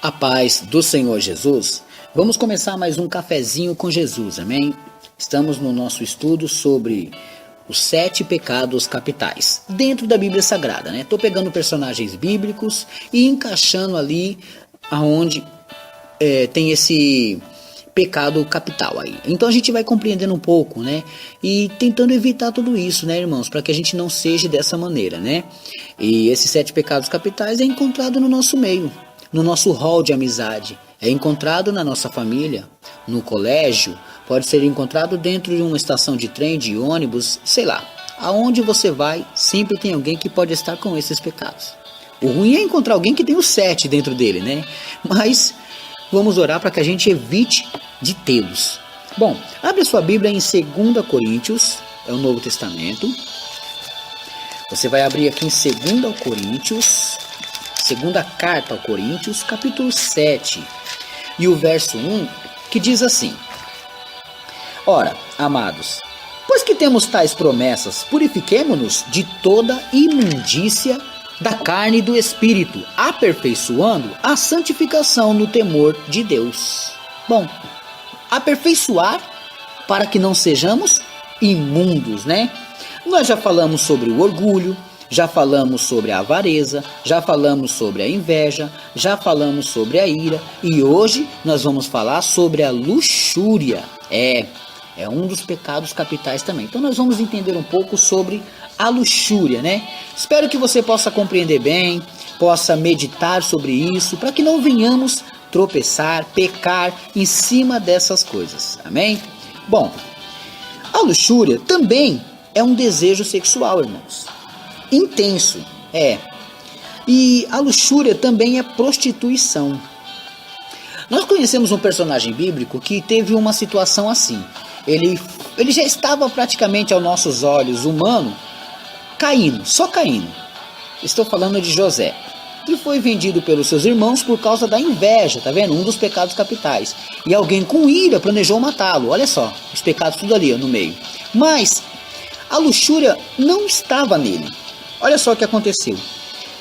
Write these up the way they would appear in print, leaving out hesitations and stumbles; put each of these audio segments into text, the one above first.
A paz do Senhor Jesus. Vamos começar mais um cafezinho com Jesus, amém? Estamos no nosso estudo sobre os 7 pecados capitais, dentro da Bíblia Sagrada, né? Tô pegando personagens bíblicos e encaixando ali aonde tem esse pecado capital aí. Então a gente vai compreendendo um pouco, né? E tentando evitar tudo isso, né, irmãos? Para que a gente não seja dessa maneira, né? E esses 7 pecados capitais é encontrado no nosso meio, no nosso hall de amizade. É encontrado na nossa família, no colégio, pode ser encontrado dentro de uma estação de trem, de ônibus, sei lá. Aonde você vai, sempre tem alguém que pode estar com esses pecados. O ruim é encontrar alguém que tem os 7 dentro dele, né? Mas vamos orar para que a gente evite de tê-los. Bom, abre a sua Bíblia em 2 Coríntios, é o Novo Testamento. Você vai abrir aqui em 2 Coríntios, segunda carta ao Coríntios, capítulo 7, e o verso 1, que diz assim: Ora, amados, pois que temos tais promessas, purifiquemo-nos de toda imundícia da carne e do espírito, aperfeiçoando a santificação no temor de Deus. Bom, aperfeiçoar para que não sejamos imundos, né? Nós já falamos sobre o orgulho, já falamos sobre a avareza, já falamos sobre a inveja, já falamos sobre a ira e hoje nós vamos falar sobre a luxúria. É um dos pecados capitais também. Então nós vamos entender um pouco sobre a luxúria, né? Espero que você possa compreender bem, possa meditar sobre isso, para que não venhamos tropeçar, pecar em cima dessas coisas. Amém? Bom, a luxúria também é um desejo sexual, irmãos. Intenso, E a luxúria também é prostituição. Nós conhecemos um personagem bíblico que teve uma situação assim. Ele já estava praticamente aos nossos olhos humano, só caindo. Estou falando de José, que foi vendido pelos seus irmãos por causa da inveja, tá vendo? Um dos pecados capitais. E alguém com ira planejou matá-lo. Olha só, os pecados tudo ali no meio. Mas a luxúria não estava nele. Olha só o que aconteceu.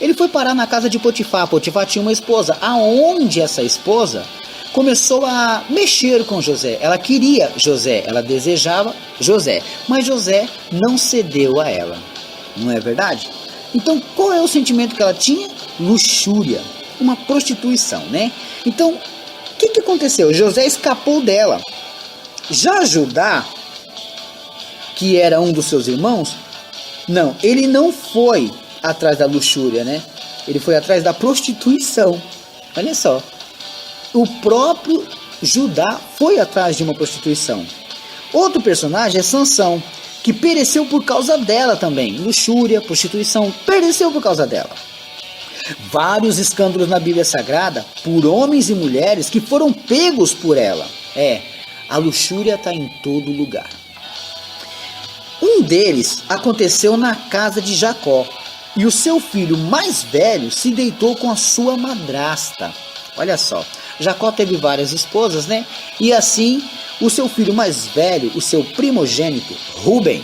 Ele foi parar na casa de Potifar. Potifar tinha uma esposa, aonde essa esposa começou a mexer com José. Ela queria José, ela desejava José, mas José não cedeu a ela. Não é verdade? Então, qual é o sentimento que ela tinha? Luxúria, uma prostituição, né? Então, o que aconteceu? José escapou dela. Já Judá, que era um dos seus irmãos, não, ele não foi atrás da luxúria, né? Ele foi atrás da prostituição. Olha só. O próprio Judá foi atrás de uma prostituição. Outro personagem é Sansão, que pereceu por causa dela também. Luxúria, prostituição, pereceu por causa dela. Vários escândalos na Bíblia Sagrada por homens e mulheres que foram pegos por ela. A luxúria está em todo lugar. Um deles aconteceu na casa de Jacó, e o seu filho mais velho se deitou com a sua madrasta. Olha só, Jacó teve várias esposas, né? E assim, o seu filho mais velho, o seu primogênito, Rúben,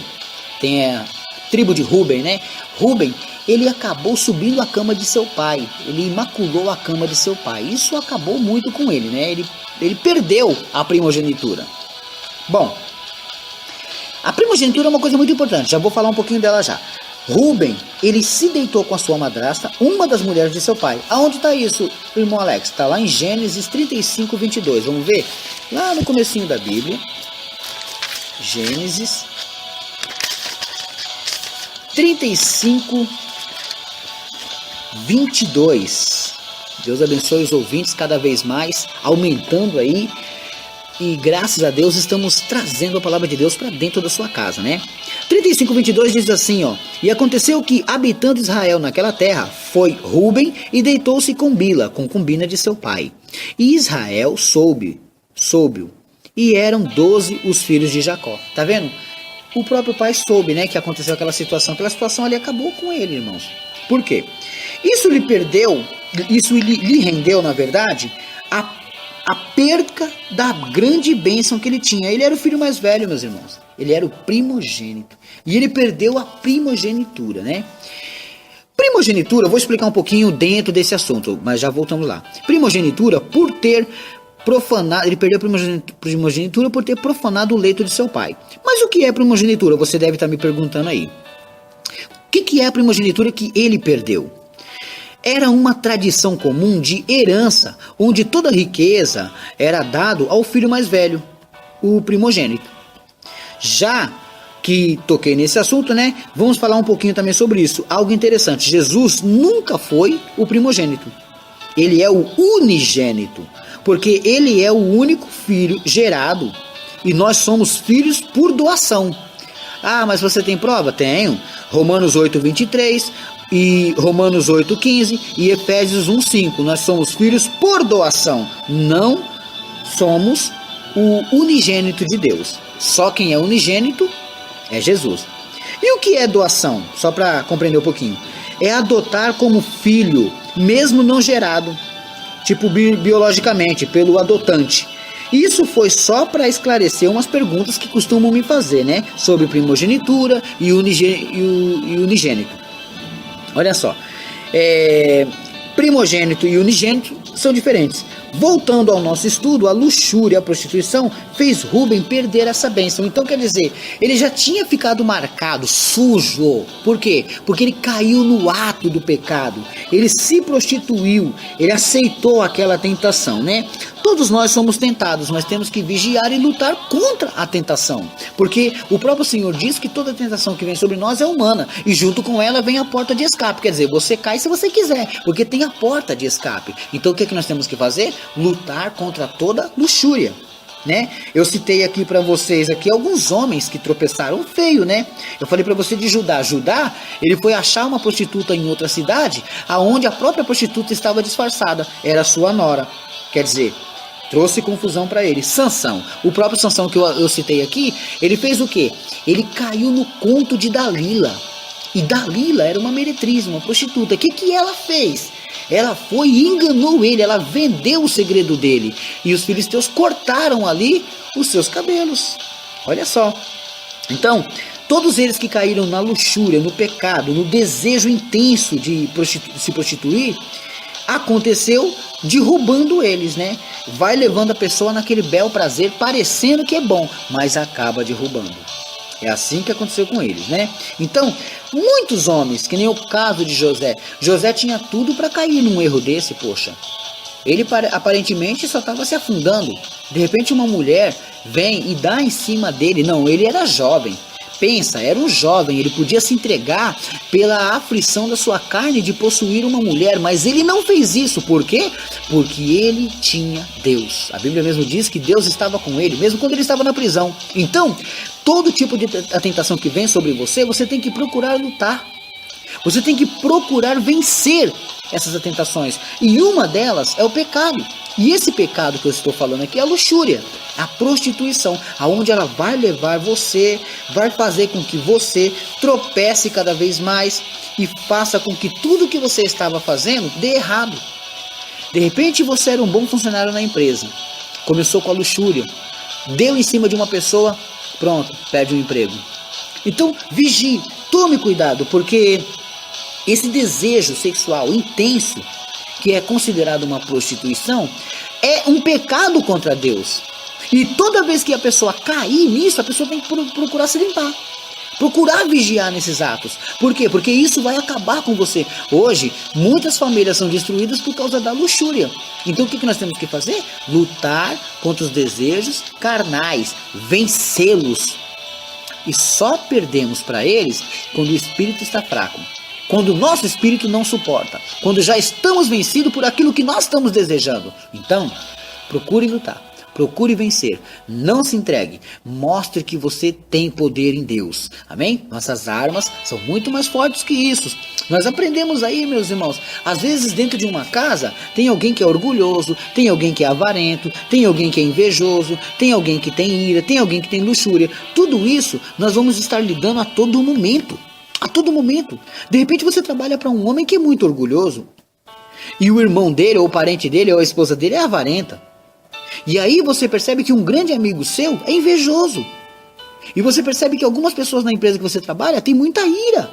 tem a tribo de Rúben, né? Rúben, ele acabou subindo a cama de seu pai, ele imaculou a cama de seu pai. Isso acabou muito com ele, né? Ele perdeu a primogenitura. Bom, a primogenitura é uma coisa muito importante, já vou falar um pouquinho dela já. Rúben, ele se deitou com a sua madrasta, uma das mulheres de seu pai. Aonde está isso, irmão Alex? Está lá em Gênesis 35, 22. Vamos ver? Lá no comecinho da Bíblia. Gênesis 35, 22. Deus abençoe os ouvintes cada vez mais, aumentando aí. E graças a Deus estamos trazendo a palavra de Deus para dentro da sua casa, né? 35, 22 diz assim, ó: E aconteceu que, habitando Israel naquela terra, foi Rúben e deitou-se com Bila, concubina de seu pai. E Israel soube-o, e eram 12 os filhos de Jacó. Tá vendo? O próprio pai soube, né, que aconteceu aquela situação ali acabou com ele, irmãos. Por quê? Isso lhe rendeu, na verdade, a perca da grande bênção que ele tinha. Ele era o filho mais velho, meus irmãos. Ele era o primogênito. E ele perdeu a primogenitura, né? Primogenitura, eu vou explicar um pouquinho dentro desse assunto, mas já voltamos lá. Primogenitura, por ter profanado, ele perdeu a primogenitura por ter profanado o leito de seu pai. Mas o que é primogenitura? Você deve estar me perguntando aí. O que é a primogenitura que ele perdeu? Era uma tradição comum de herança, onde toda a riqueza era dado ao filho mais velho, o primogênito. Já que toquei nesse assunto, né? Vamos falar um pouquinho também sobre isso. Algo interessante, Jesus nunca foi o primogênito. Ele é o unigênito, porque ele é o único filho gerado e nós somos filhos por doação. Ah, mas você tem prova? Tenho. Romanos 8:23 e Romanos 8:15 e Efésios 1:5. Nós somos filhos por doação, não somos o unigênito de Deus. Só quem é unigênito é Jesus. E o que é doação? Só para compreender um pouquinho. É adotar como filho, mesmo não gerado, tipo biologicamente, pelo adotante. Isso foi só para esclarecer umas perguntas que costumam me fazer, né? Sobre primogenitura e unigênito. Olha só. Primogênito e unigênito são diferentes. Voltando ao nosso estudo, a luxúria, a prostituição, fez Rubem perder essa bênção. Então, quer dizer, ele já tinha ficado marcado, sujo. Por quê? Porque ele caiu no ato do pecado. Ele se prostituiu, ele aceitou aquela tentação, né? Todos nós somos tentados, mas temos que vigiar e lutar contra a tentação. Porque o próprio Senhor diz que toda tentação que vem sobre nós é humana. E junto com ela vem a porta de escape. Quer dizer, você cai se você quiser, porque tem a porta de escape. Então o que nós temos que fazer? Lutar contra toda luxúria, né? Eu citei aqui para vocês aqui alguns homens que tropeçaram feio, né? Eu falei para você de Judá. Judá, ele foi achar uma prostituta em outra cidade, aonde a própria prostituta estava disfarçada. Era sua nora. Quer dizer, trouxe confusão para ele. Sansão, o próprio Sansão que eu citei aqui, ele fez o quê? Ele caiu no conto de Dalila. E Dalila era uma meretriz, uma prostituta. O que ela fez? Ela foi e enganou ele, ela vendeu o segredo dele. E os filisteus cortaram ali os seus cabelos. Olha só. Então, todos eles que caíram na luxúria, no pecado, no desejo intenso de se prostituir, aconteceu derrubando eles, né? Vai levando a pessoa naquele bel prazer, parecendo que é bom, mas acaba derrubando. É assim que aconteceu com eles, né? Então, muitos homens, que nem o caso de José. José tinha tudo para cair num erro desse, poxa. Ele aparentemente só estava se afundando. De repente uma mulher vem e dá em cima dele. Não, ele era jovem. Pensa, era um jovem, ele podia se entregar pela aflição da sua carne de possuir uma mulher, mas ele não fez isso. Por quê? Porque ele tinha Deus. A Bíblia mesmo diz que Deus estava com ele, mesmo quando ele estava na prisão. Então, todo tipo de tentação que vem sobre você, você tem que procurar lutar. Você tem que procurar vencer essas tentações. E uma delas é o pecado. E esse pecado que eu estou falando aqui é a luxúria, a prostituição, aonde ela vai levar você, vai fazer com que você tropece cada vez mais e faça com que tudo que você estava fazendo dê errado. De repente você era um bom funcionário na empresa, começou com a luxúria, deu em cima de uma pessoa, pronto, perde o emprego. Então vigie, tome cuidado, porque esse desejo sexual intenso, que é considerado uma prostituição, é um pecado contra Deus. E toda vez que a pessoa cair nisso, a pessoa tem que procurar se limpar. Procurar vigiar nesses atos. Por quê? Porque isso vai acabar com você. Hoje, muitas famílias são destruídas por causa da luxúria. Então o que nós temos que fazer? Lutar contra os desejos carnais, vencê-los. E só perdemos para eles quando o espírito está fraco. Quando o nosso espírito não suporta, quando já estamos vencidos por aquilo que nós estamos desejando. Então, procure lutar, procure vencer, não se entregue, mostre que você tem poder em Deus, amém? Nossas armas são muito mais fortes que isso. Nós aprendemos aí, meus irmãos, às vezes dentro de uma casa tem alguém que é orgulhoso, tem alguém que é avarento, tem alguém que é invejoso, tem alguém que tem ira, tem alguém que tem luxúria. Tudo isso nós vamos estar lidando a todo momento. A todo momento. De repente você trabalha para um homem que é muito orgulhoso. E o irmão dele, ou o parente dele, ou a esposa dele é avarenta. E aí você percebe que um grande amigo seu é invejoso. E você percebe que algumas pessoas na empresa que você trabalha têm muita ira.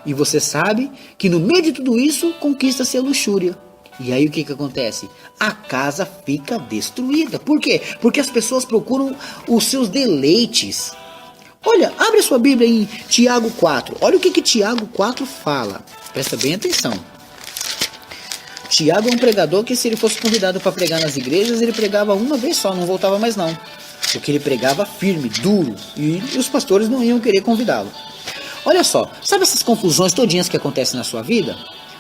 E você sabe que no meio de tudo isso conquista-se a luxúria. E aí o que acontece? A casa fica destruída. Por quê? Porque as pessoas procuram os seus deleites. Olha, abre a sua Bíblia em Tiago 4. Olha o que Tiago 4 fala. Presta bem atenção. Tiago é um pregador que, se ele fosse convidado para pregar nas igrejas, ele pregava uma vez só, não voltava mais não. Porque ele pregava firme, duro, e os pastores não iam querer convidá-lo. Olha só, sabe essas confusões todinhas que acontecem na sua vida?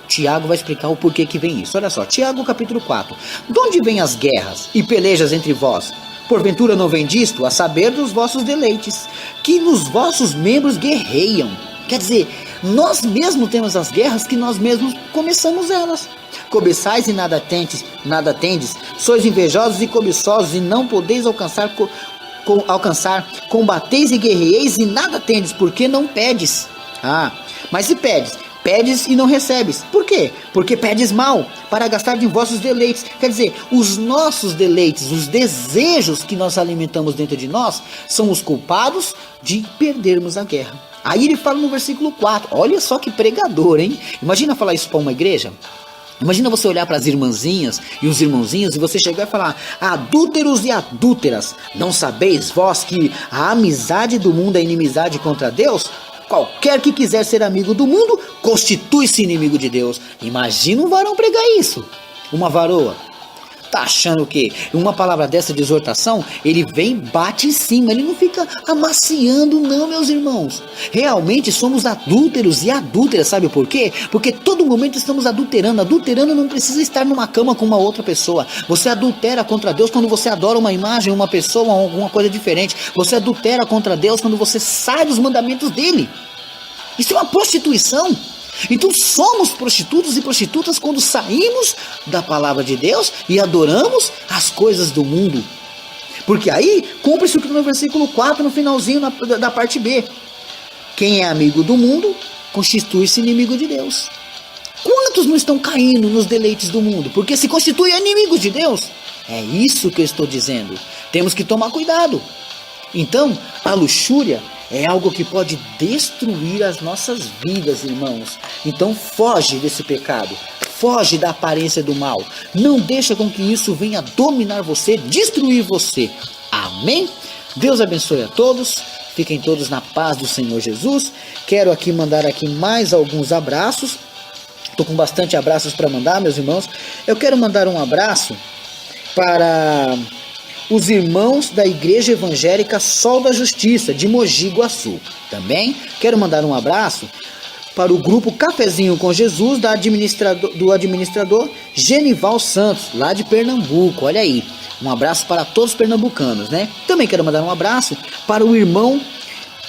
Tiago vai explicar o porquê que vem isso. Olha só, Tiago capítulo 4. De onde vêm as guerras e pelejas entre vós? Porventura não vem disto, a saber dos vossos deleites, que nos vossos membros guerreiam. Quer dizer, nós mesmos temos as guerras que nós mesmos começamos elas. Cobiçais e nada tendes, sois invejosos e cobiçosos e não podeis alcançar, combateis e guerreeis e nada tendes, porque não pedes. Mas se pedes e não recebes. Por quê? Porque pedes mal, para gastar em vossos deleites. Quer dizer, os nossos deleites, os desejos que nós alimentamos dentro de nós, são os culpados de perdermos a guerra. Aí ele fala no versículo 4, olha só que pregador, hein? Imagina falar isso para uma igreja. Imagina você olhar para as irmãzinhas e os irmãozinhos e você chegar e falar: adúlteros e adúlteras, não sabeis vós que a amizade do mundo é inimizade contra Deus? Qualquer que quiser ser amigo do mundo, constitui-se inimigo de Deus. Imagina um varão pregar isso. Uma varoa. Tá achando que uma palavra dessa de exortação, ele vem, bate em cima, ele não fica amaciando não, meus irmãos. Realmente somos adúlteros e adúlteras, sabe por quê? Porque todo momento estamos adulterando. Adulterando não precisa estar numa cama com uma outra pessoa. Você adultera contra Deus quando você adora uma imagem, uma pessoa, alguma coisa diferente. Você adultera contra Deus quando você sai dos mandamentos dele. Isso é uma prostituição. Então somos prostitutos e prostitutas quando saímos da palavra de Deus e adoramos as coisas do mundo. Porque aí cumpre-se o que no versículo 4, no finalzinho da parte B. Quem é amigo do mundo constitui-se inimigo de Deus. Quantos não estão caindo nos deleites do mundo? Porque se constituem inimigos de Deus. É isso que eu estou dizendo. Temos que tomar cuidado. Então, a luxúria é algo que pode destruir as nossas vidas, irmãos. Então foge desse pecado. Foge da aparência do mal. Não deixa com que isso venha dominar você, destruir você. Amém? Deus abençoe a todos. Fiquem todos na paz do Senhor Jesus. Quero aqui mandar mais alguns abraços. Estou com bastante abraços para mandar, meus irmãos. Eu quero mandar um abraço para os irmãos da Igreja Evangélica Sol da Justiça, de Mogi Guaçu. Também quero mandar um abraço para o grupo Cafezinho com Jesus, do administrador Genival Santos, lá de Pernambuco. Olha aí, um abraço para todos os pernambucanos, né? Também quero mandar um abraço para o irmão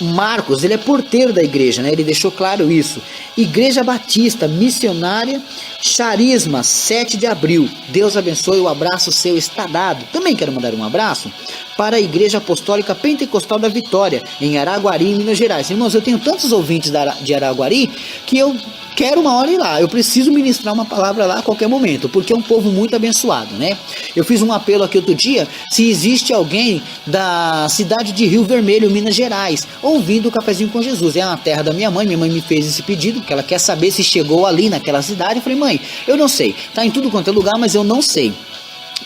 Marcos, ele é porteiro da igreja, né? Ele deixou claro isso. Igreja Batista Missionária Charisma, 7 de abril. Deus abençoe, o abraço seu está dado. Também quero mandar um abraço para a Igreja Apostólica Pentecostal da Vitória, em Araguari, Minas Gerais. Irmãos, eu tenho tantos ouvintes de Araguari que eu quero uma hora ir lá. Eu preciso ministrar uma palavra lá a qualquer momento, porque é um povo muito abençoado, né? Eu fiz um apelo aqui outro dia, se existe alguém da cidade de Rio Vermelho, Minas Gerais, ouvindo o Cafezinho com Jesus. É a terra da minha mãe me fez esse pedido, porque ela quer saber se chegou ali naquela cidade. Eu falei: mãe, eu não sei, tá em tudo quanto é lugar, mas eu não sei.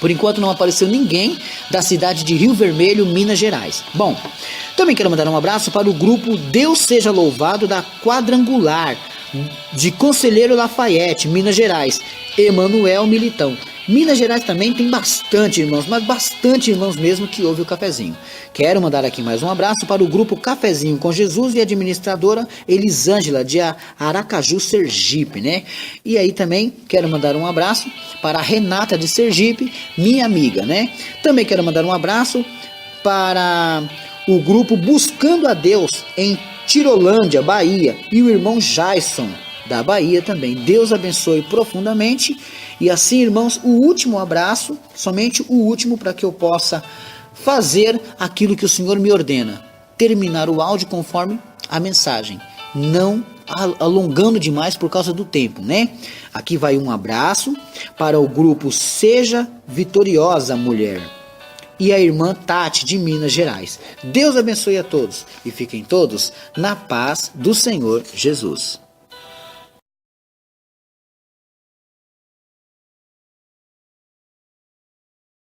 Por enquanto não apareceu ninguém da cidade de Rio Vermelho, Minas Gerais. Bom, também quero mandar um abraço para o grupo Deus Seja Louvado da Quadrangular, de Conselheiro Lafayette, Minas Gerais, Emanuel Militão. Minas Gerais também tem bastante irmãos, mas bastante irmãos mesmo que ouvem o Cafezinho. Quero mandar aqui mais um abraço para o grupo Cafezinho com Jesus e a administradora Elisângela, de Aracaju, Sergipe, né? E aí também quero mandar um abraço para a Renata de Sergipe, minha amiga, né? Também quero mandar um abraço para o grupo Buscando a Deus em Tirolândia, Bahia, e o irmão Jason, da Bahia também. Deus abençoe profundamente. E assim, irmãos, o último abraço, somente o último, para que eu possa fazer aquilo que o Senhor me ordena. Terminar o áudio conforme a mensagem, não alongando demais por causa do tempo, né? Aqui vai um abraço para o grupo Seja Vitoriosa Mulher e a irmã Tati, de Minas Gerais. Deus abençoe a todos e fiquem todos na paz do Senhor Jesus.